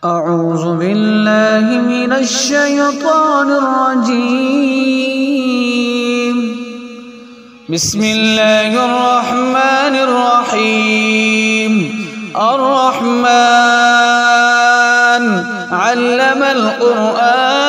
أعوذ بالله من الشيطان الرجيم. بسم الله الرحمن الرحيم. الرحمن علم القرآن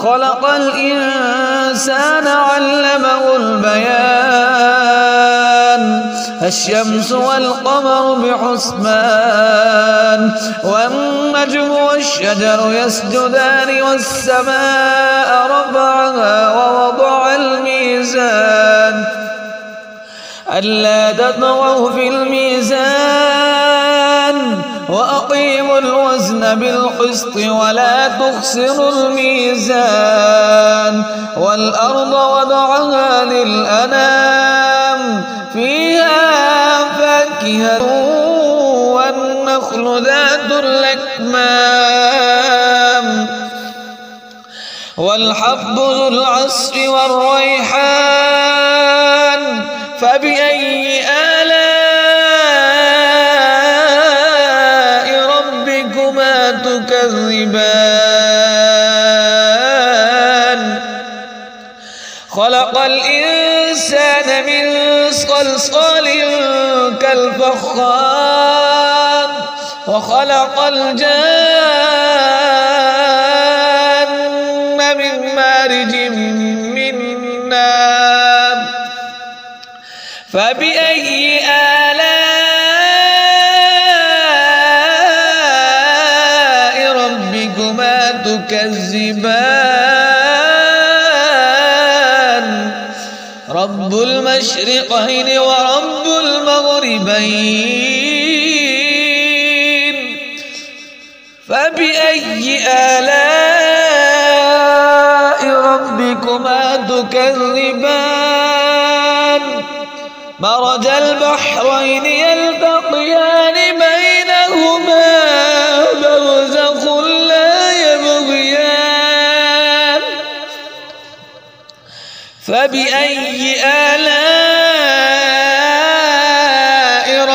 خلق الإنسان علمه البيان. الشمس والقمر بحسبان والنجم والشجر يسجدان والسماء رفعها ووضع الميزان ألا تطغوا في الميزان وأقيموا الوزن بالقسط ولا تخسروا الميزان. والأرض وضعها للأنام فيها فاكهة والنخل ذات الأكمام والحب ذو العصف والريحان. فبأي آلاء ربكما تكذبان؟ خلق الإنسان من صلصال كالفخار وخلق الجان من مارج من نار. فبأي آلاء ربكما تكذبان؟ رب المشرقين ورب المغربين. فبأي آلاء ربكما تكذبان؟ مرج البحرين يلتقيان بينهما برزخ لا يبغيان. فبأي آلاء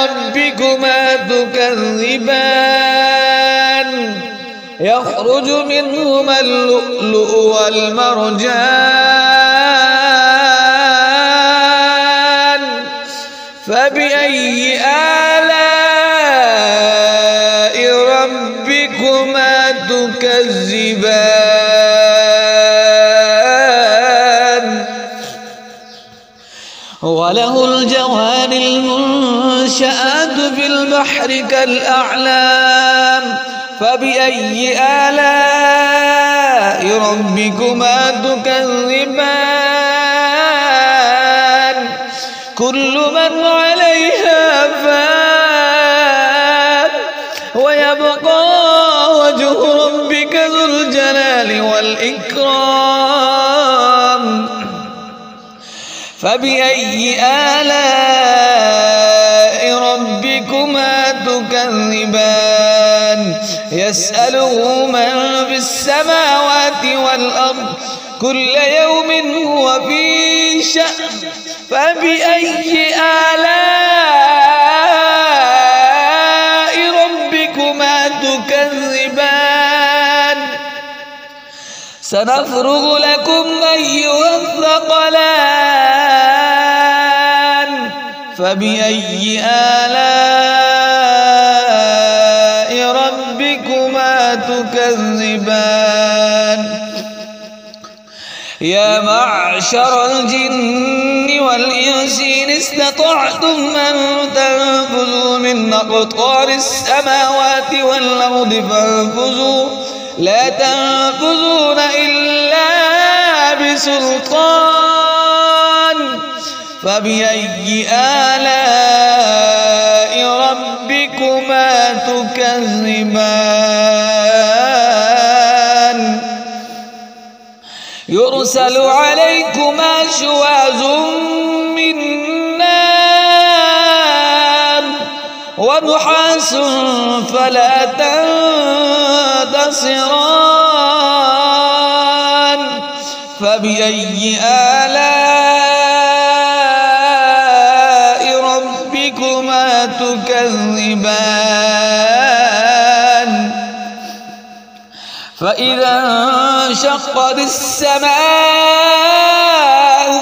ربكما تكذبان؟ يخرج منهما اللؤلؤ والمرجان. فبأي آلاء ربكما تكذبان؟ وله الجوار المنشآت في البحر كالأعلام. فبأي آلاء ربكما تكذبان؟ كل من عليها فان ويبقى وجه ربك ذو الجلال والإكرام. فبأي آلاء ربكما تكذبان؟ يسأله من في السماوات والأرض كل يوم هو في شأن. فبأي آلاء ربكما تكذبان؟ سنفرغ لكم أيها الثقلان. فبأي آلاء ربكما تكذبان؟ يا معشر الجن والإنس إن استطعتم أن تنفذوا من أقطار السماوات والأرض فانفذوا لا تنفذون إلا بسلطان. فبأي آلاء ربكما تكذبان؟ يرسل عليكما شواظ من نار ونحاس فلا تنتصران. فبأي آلاء ربكما تكذبان؟ فإذا انشقت السماء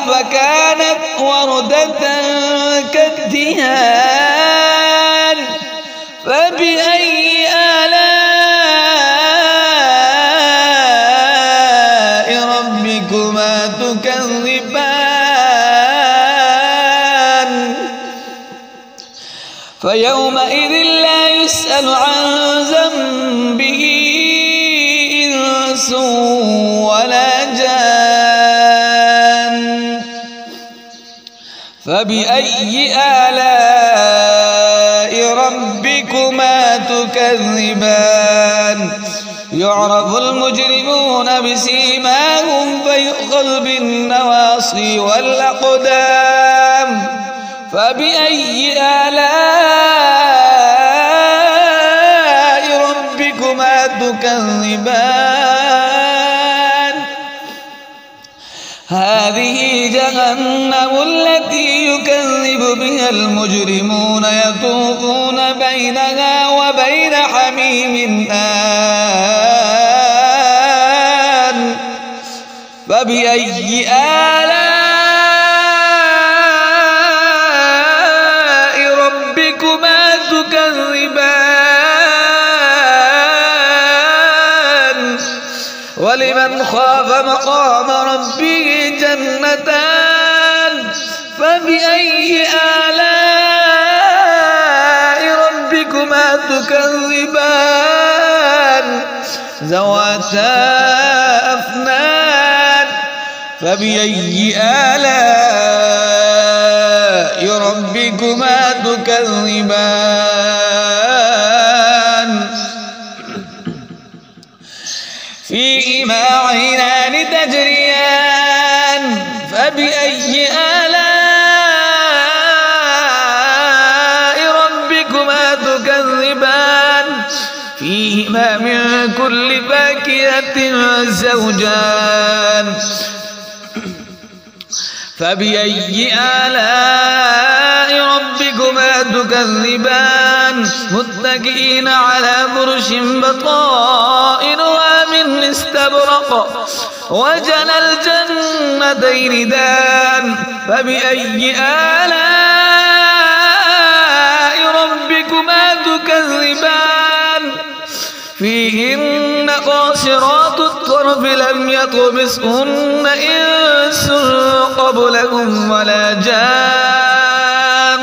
فكانت وردة كالدهان فبأي آلاء ربكما تكذبان فيومئذ لا يسأل عن ذنبه إنس ولا جان فبأي آلاء ربكما تكذبان يعرف المجرمون بسيماهم فيؤخذ بالنواصي والأقدام فبأي آلاء ربكما تكذبان هذه جهنم التي يكذب بها المجرمون يطوفون بينها وبين حميم آن فبأي آلاء ربكما تكذبان ولمن خاف مقام ربه جنتان فبأي آلاء ربكما تكذبان ذواتا أفنان فبأي آلاء ربكما تكذبان فيهما عينان تجريان فبأي آلاء ربكما تكذبان فيهما من كل فاكهة زوجان فبأي آلاء ربكما تكذبان متكئين على فرش بطائنها من استبرق وجنى الجنتين دان فبأي آلاء ربكما تكذبان فيهن قاصرات الطرف لم يطمثهن إنس قبلهم ولا جان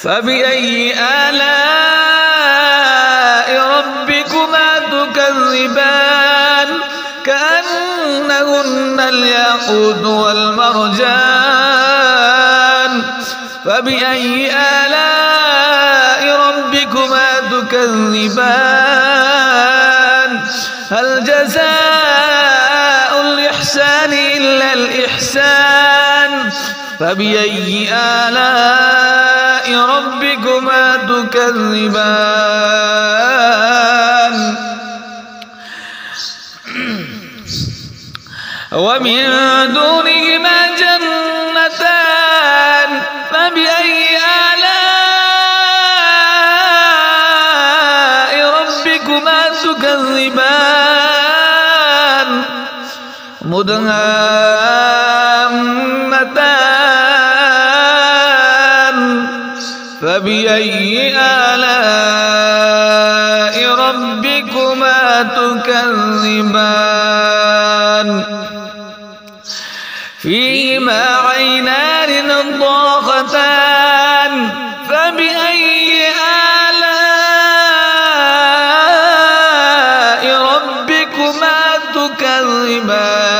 فبأي آلاء ربكما تكذبان كأنهن الياقوت والمرجان فبأي آلاء ربكما تكذبان هل جزاء الإحسان إلا الإحسان فبأي آلاء ربكما تكذبان ومن دونهما جنتان فبأي آلاء ربكما تكذبان مدهامتان فبأي آلاء ربكما تكذبان فيهما عينان نضاختان فبأي آلاء ربكما تكذبان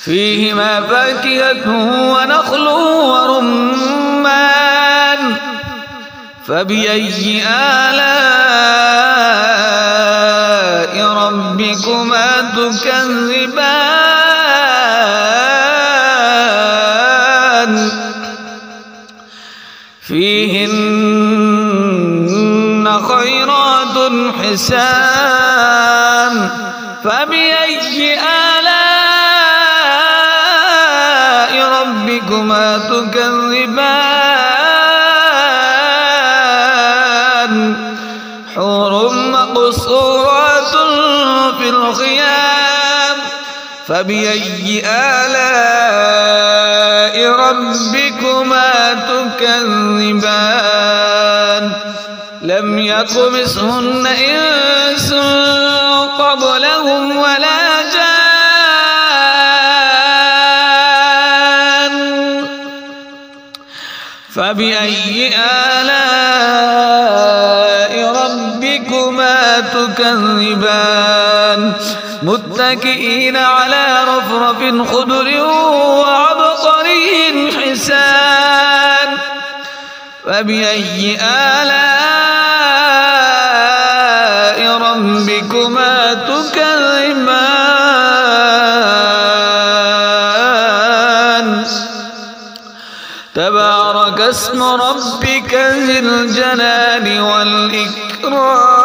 فيهما فاكهة ونخل ورمان فبأي آلاء ربكما تكذبان فيهن خيرات حسان فبأي آلاء ربكما تكذبان ومقصورات في الخيام فبأي آلاء ربكما تكذبان لم يطمثهن إنس قبلهم ولا جان فبأي آلاء ربكما تكذبان متكئين على رفرف خضر وعبقري حسان فبأي آلاء ربكما تكذبان تبارك اسم ربك ذي الجلال والإكرام